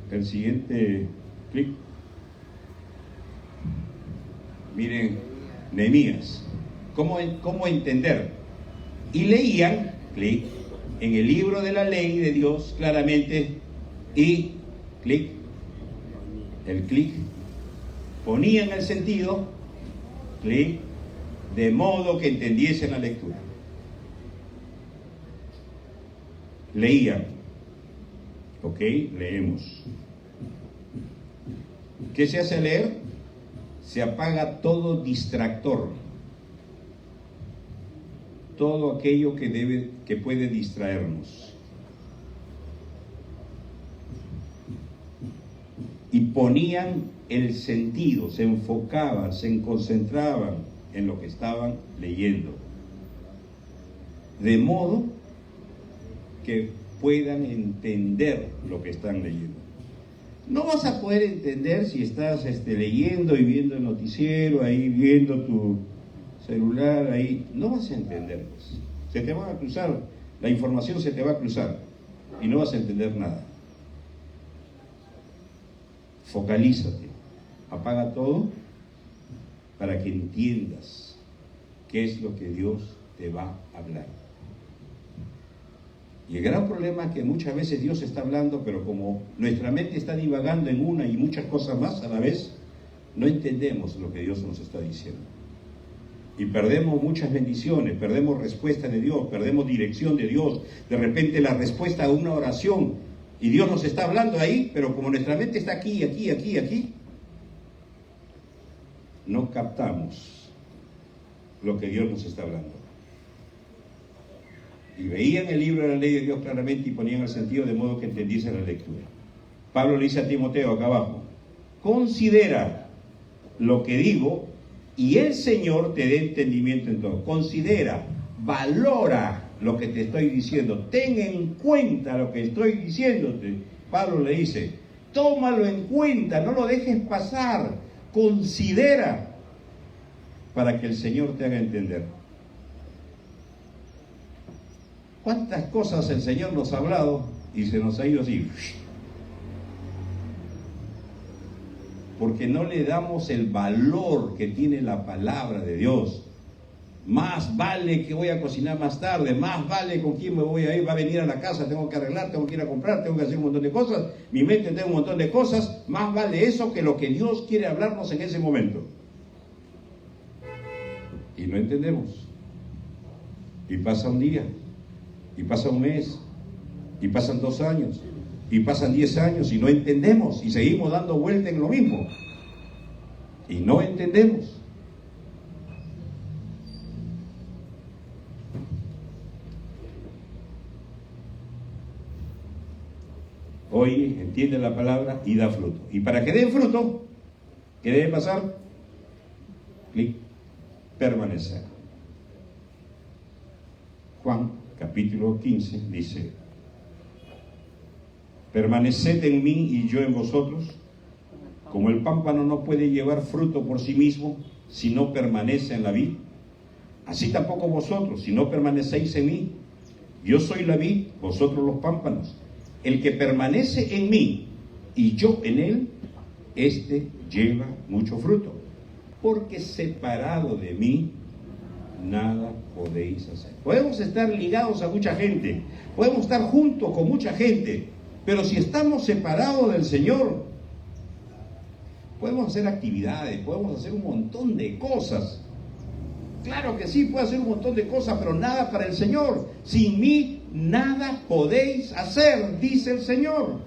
El siguiente clic. Miren, Nehemías. ¿Cómo entender? Y leían, clic, en el libro de la ley de Dios claramente, y clic, el clic, ponían el sentido, clic, de modo que entendiesen la lectura. Leían. Ok, leemos. ¿Qué se hace al leer? Se apaga todo distractor. Todo aquello que puede distraernos. Y ponían el sentido, se enfocaban, se concentraban en lo que estaban leyendo. De modo que puedan entender lo que están leyendo. No vas a poder entender si estás leyendo y viendo el noticiero, ahí viendo tu celular, ahí. No vas a entender. Pues. Se te va a cruzar, la información se te va a cruzar y no vas a entender nada. Focalízate, apaga todo para que entiendas qué es lo que Dios te va a hablar. Y el gran problema es que muchas veces Dios está hablando, pero como nuestra mente está divagando en una y muchas cosas más a la vez, no entendemos lo que Dios nos está diciendo. Y perdemos muchas bendiciones, perdemos respuesta de Dios, perdemos dirección de Dios, de repente la respuesta a una oración, y Dios nos está hablando ahí, pero como nuestra mente está aquí, no captamos lo que Dios nos está hablando. Y veían el libro de la ley de Dios claramente y ponían el sentido de modo que entendiesen la lectura. Pablo le dice a Timoteo acá abajo, considera lo que digo y el Señor te dé entendimiento en todo. Considera, valora lo que te estoy diciendo, ten en cuenta lo que estoy diciéndote. Pablo le dice, tómalo en cuenta, no lo dejes pasar, considera para que el Señor te haga entender. ¿Cuántas cosas el Señor nos ha hablado y se nos ha ido así? Porque no le damos el valor que tiene la palabra de Dios. Más vale que voy a cocinar más tarde, más vale con quién me voy a ir, va a venir a la casa, tengo que arreglar, tengo que ir a comprar, tengo que hacer un montón de cosas, mi mente tiene un montón de cosas, más vale eso que lo que Dios quiere hablarnos en ese momento. Y no entendemos. Y pasa un día. Y pasa un mes, y pasan 2 años, y pasan 10 años, y no entendemos, y seguimos dando vuelta en lo mismo. Y no entendemos. Hoy entiende la palabra y da fruto. Y para que den fruto, ¿qué debe pasar? clic, permanecer. Juan capítulo 15 dice: permaneced en mí y yo en vosotros, como el pámpano no puede llevar fruto por sí mismo si no permanece en la vid, así tampoco vosotros si no permanecéis en mí. Yo soy la vid, vosotros los pámpanos. El que permanece en mí y yo en él, éste lleva mucho fruto, porque separado de mí nada podéis hacer. Podemos estar ligados a mucha gente, podemos estar juntos con mucha gente, pero si estamos separados del Señor, podemos hacer actividades, podemos hacer un montón de cosas. Claro que sí, puedo hacer un montón de cosas, pero nada para el Señor. Sin mí nada podéis hacer, dice el Señor.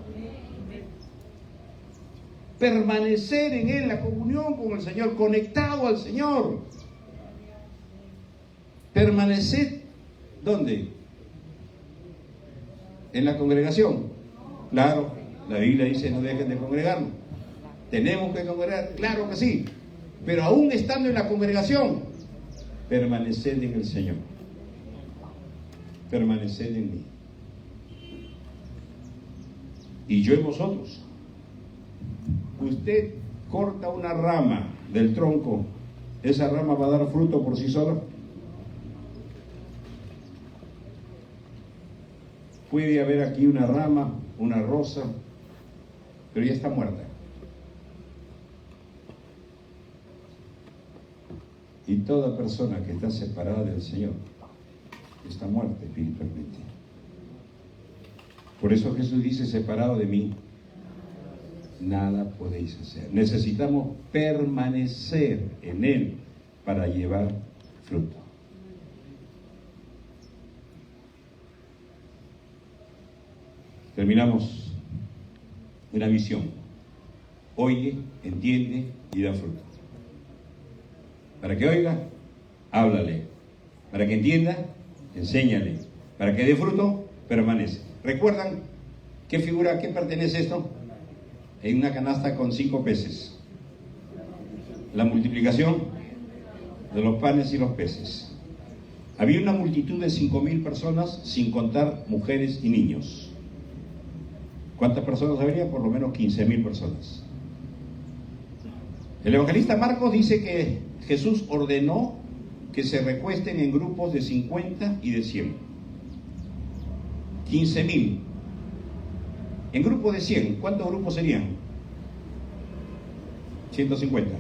Permanecer en Él, la comunión con el Señor, conectado al Señor. Permanecer, ¿dónde? En la congregación. Claro, la Biblia dice no dejen de congregarnos. Tenemos que congregar, claro que sí. Pero aún estando en la congregación, permaneced en el Señor. Permaneced en mí. Y yo en vosotros. Usted corta una rama del tronco, ¿esa rama va a dar fruto por sí sola? Puede haber aquí una rama, una rosa, pero ya está muerta. Y toda persona que está separada del Señor está muerta espiritualmente. Por eso Jesús dice: separado de mí, nada podéis hacer. Necesitamos permanecer en Él para llevar fruto. Terminamos una visión. Oye, entiende y da fruto. Para que oiga, háblale. Para que entienda, enséñale. Para que dé fruto, permanece. ¿Recuerdan qué figura, a qué pertenece esto? En una canasta con 5 peces. La multiplicación de los panes y los peces. Había una multitud de 5.000 personas, sin contar mujeres y niños. ¿Cuántas personas habría? Por lo menos 15.000 personas. El evangelista Marcos dice que Jesús ordenó que se recuesten en grupos de 50 y de 100. 15.000. En grupo de 100, ¿cuántos grupos serían? 150.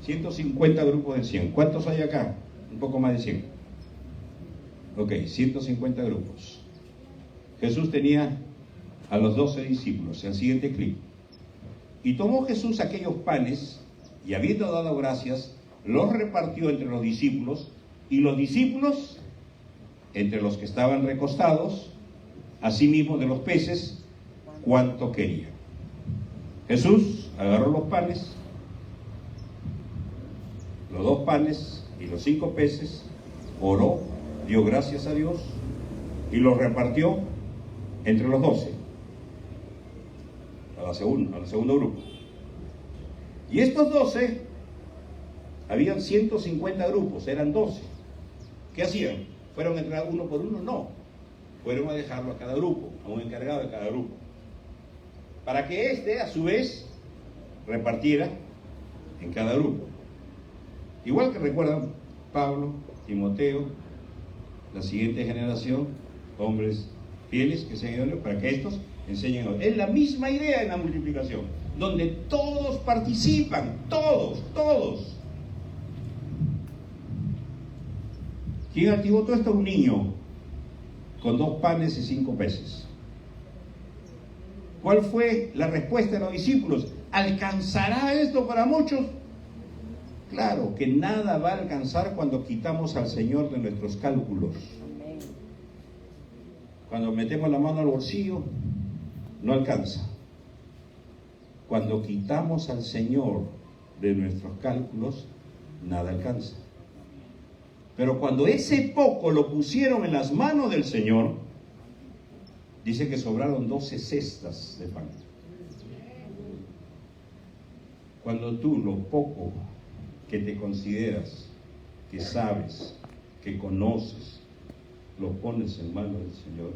150 grupos de 100. ¿Cuántos hay acá? Un poco más de 100. Ok, 150 grupos. Jesús tenía a los 12 discípulos. El siguiente clip. Y tomó Jesús aquellos panes, y habiendo dado gracias, los repartió entre los discípulos, y los discípulos, entre los que estaban recostados, asimismo de los peces, cuanto querían. Jesús agarró los panes, los 2 panes y los 5 peces, oró, dio gracias a Dios, y los repartió entre los 12, al segundo grupo. Y estos 12, habían 150 grupos, eran 12. ¿Qué hacían? ¿Fueron a entrar uno por uno? No. Fueron a dejarlo a cada grupo, a un encargado de cada grupo, para que éste, a su vez, repartiera en cada grupo. Igual que recuerdan Pablo, Timoteo, la siguiente generación, hombres fieles que sean idóneos, para que estos enseñen a otros. Es la misma idea en la multiplicación, donde todos participan, todos. ¿Quién activó todo esto? Un niño con 2 panes y 5 peces. ¿Cuál fue la respuesta de los discípulos? ¿Alcanzará esto para muchos? Claro que nada va a alcanzar cuando quitamos al Señor de nuestros cálculos. Cuando metemos la mano al bolsillo, no alcanza. Cuando quitamos al Señor de nuestros cálculos, nada alcanza. Pero cuando ese poco lo pusieron en las manos del Señor, dice que sobraron 12 cestas de pan. Cuando tú lo poco que te consideras, que sabes, que conoces, lo pones en manos del Señor,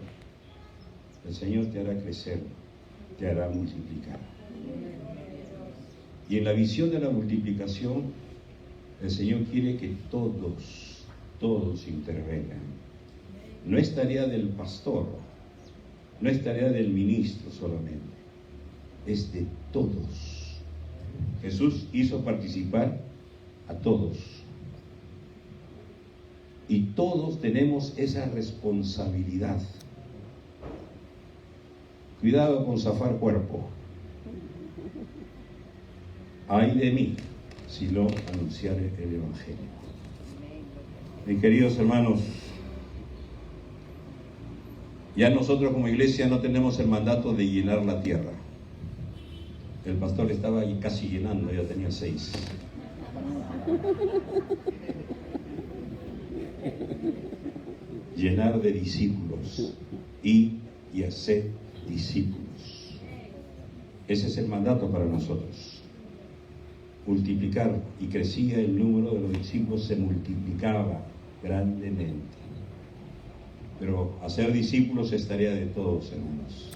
el Señor te hará crecer, te hará multiplicar. Y en la visión de la multiplicación, el Señor quiere que todos intervengan. No es tarea del pastor, no es tarea del ministro solamente, es de todos. Jesús hizo participar a todos. Y todos tenemos esa responsabilidad. Cuidado con zafar cuerpo. Ay de mí, si no anunciare el Evangelio. Mis queridos hermanos, ya nosotros como iglesia no tenemos el mandato de llenar la tierra. El pastor estaba ahí casi llenando, ya tenía 6. Llenar de discípulos y hacer discípulos. Ese es el mandato para nosotros. Multiplicar, y crecía el número de los discípulos, se multiplicaba grandemente. Pero hacer discípulos es tarea de todos, hermanos.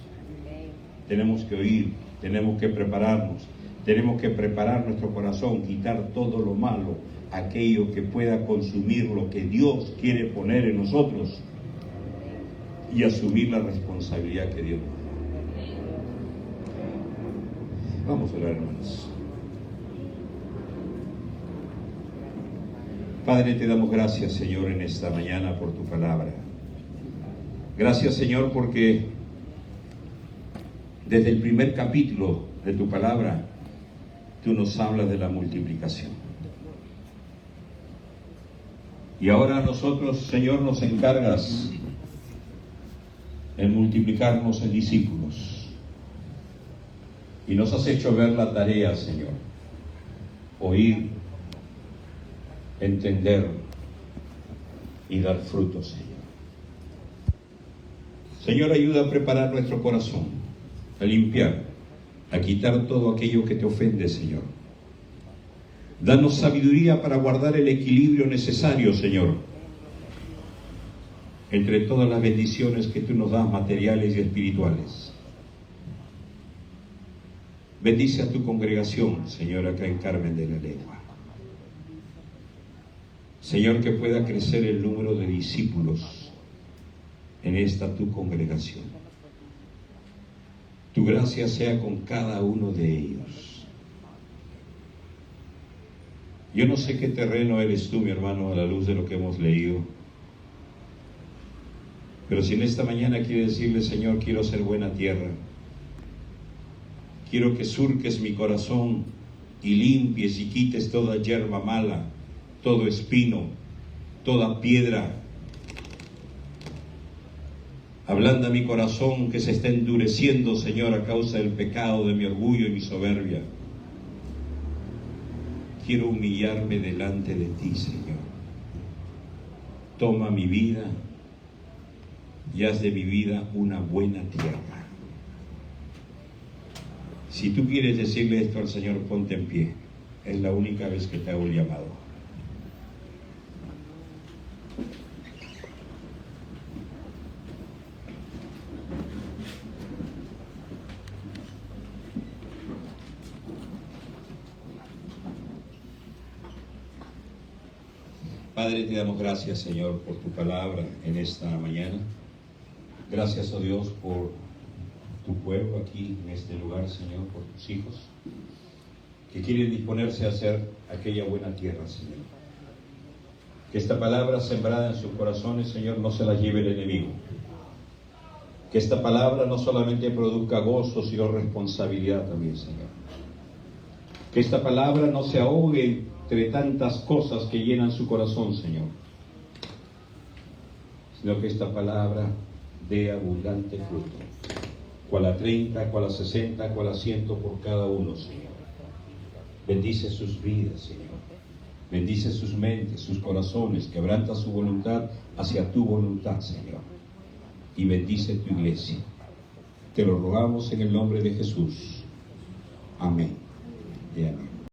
Tenemos que oír, tenemos que prepararnos, tenemos que preparar nuestro corazón, quitar todo lo malo, aquello que pueda consumir lo que Dios quiere poner en nosotros y asumir la responsabilidad que Dios nos da. Vamos a orar, hermanos. Padre, te damos gracias, Señor, en esta mañana por tu palabra. Gracias, Señor, porque desde el primer capítulo de tu palabra, tú nos hablas de la multiplicación. Y ahora a nosotros, Señor, nos encargas en multiplicarnos en discípulos. Y nos has hecho ver la tarea, Señor. Oír, entender y dar frutos, Señor. Señor, ayuda a preparar nuestro corazón, a limpiar, a quitar todo aquello que te ofende, Señor. Danos sabiduría para guardar el equilibrio necesario, Señor, entre todas las bendiciones que tú nos das, materiales y espirituales. Bendice a tu congregación, Señor, acá en Carmen de la Legua. Señor, que pueda crecer el número de discípulos en esta tu congregación. Tu gracia sea con cada uno de ellos. Yo no sé qué terreno eres tú, mi hermano, a la luz de lo que hemos leído. Pero si en esta mañana quiere decirle, Señor, quiero ser buena tierra. Quiero que surques mi corazón y limpies y quites toda hierba mala, todo espino, toda piedra. Ablanda mi corazón que se está endureciendo, Señor, a causa del pecado de mi orgullo y mi soberbia. Quiero humillarme delante de ti, Señor. Toma mi vida y haz de mi vida una buena tierra. Si tú quieres decirle esto al Señor, ponte en pie. Es la única vez que te hago el llamado. Padre, te damos gracias, Señor, por tu palabra en esta mañana. Gracias, oh Dios, por tu pueblo aquí en este lugar, Señor, por tus hijos que quieren disponerse a hacer aquella buena tierra, Señor. Que esta palabra sembrada en sus corazones, Señor, no se la lleve el enemigo. Que esta palabra no solamente produzca gozo, sino responsabilidad también, Señor. Que esta palabra no se ahogue entre tantas cosas que llenan su corazón, Señor, sino que esta palabra dé abundante fruto, cual a 30, cual a 60, cual a 100 por cada uno, Señor. Bendice sus vidas, Señor. Bendice sus mentes, sus corazones, quebranta su voluntad hacia tu voluntad, Señor. Y bendice tu iglesia. Te lo rogamos en el nombre de Jesús. Amén y amén.